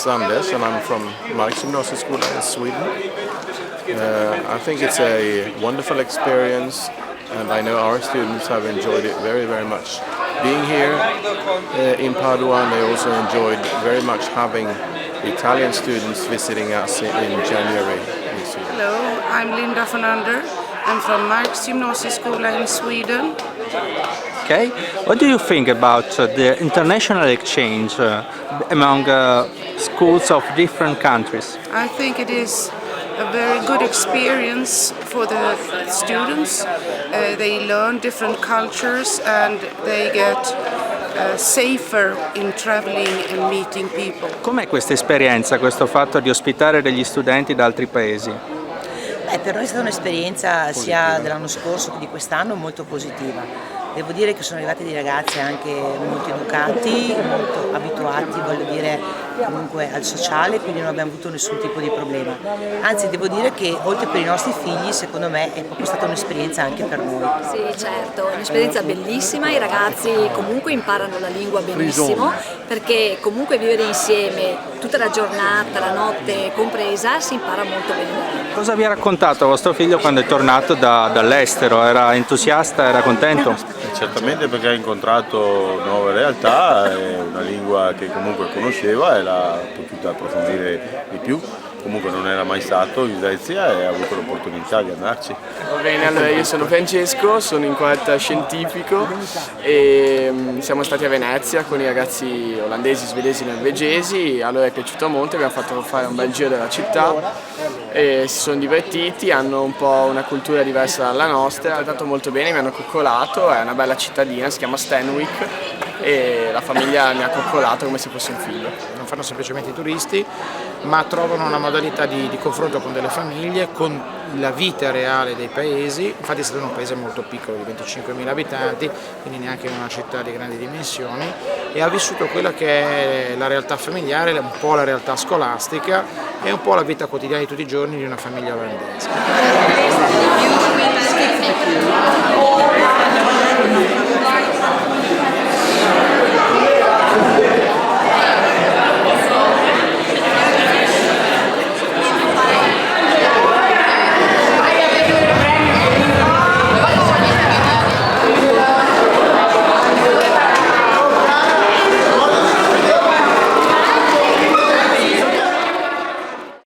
is Anders and I'm from Marks Gymnasieskola in Sweden. I think it's a wonderful experience and I know our students have enjoyed it very, very much. Being here in Padua, and they also enjoyed very much having Italian students visiting us in January this year. Hello, I'm Linda Fonander. I'm from Marks Gymnasieskola in Sweden. Okay, what do you think about the international exchange among schools of different countries? I think it is a very good experience for the students. They learn different cultures and they get safer in traveling and meeting people. Com'è questa esperienza, questo fatto di ospitare degli studenti da altri paesi? Per noi è stata un'esperienza sia dell'anno scorso che di quest'anno molto positiva. Devo dire che sono arrivati dei ragazzi anche molto educati, molto abituati, voglio dire, comunque al sociale, quindi non abbiamo avuto nessun tipo di problema. Anzi, devo dire che oltre per i nostri figli, secondo me è proprio stata un'esperienza anche per noi. Sì, certo, è un'esperienza bellissima, i ragazzi comunque imparano la lingua benissimo, perché comunque vivere insieme tutta la giornata, la notte compresa, si impara molto bene. Cosa vi ha raccontato vostro figlio quando è tornato dall'estero? Era entusiasta, era contento? Certamente perché ha incontrato nuove realtà, è una lingua che comunque conosceva e l'ha potuta approfondire di più. Comunque non era mai stato in Svezia e ha avuto l'opportunità di andarci. Va bene, allora io sono Francesco, sono in quarta scientifico e siamo stati a Venezia con i ragazzi olandesi, svedesi, norvegesi, a loro è piaciuto molto, abbiamo fatto fare un bel giro della città e si sono divertiti, hanno un po' una cultura diversa dalla nostra, è andato molto bene, mi hanno coccolato, è una bella cittadina, si chiama Stenwick e la famiglia mi ha coccolato come se fosse un figlio. Non fanno semplicemente i turisti, ma trovano una modalità di confronto con delle famiglie, con la vita reale dei paesi. Infatti è stato un paese molto piccolo, di 25.000 abitanti, quindi neanche in una città di grandi dimensioni, e ha vissuto quella che è la realtà familiare, un po' la realtà scolastica e un po' la vita quotidiana di tutti i giorni di una famiglia olandese.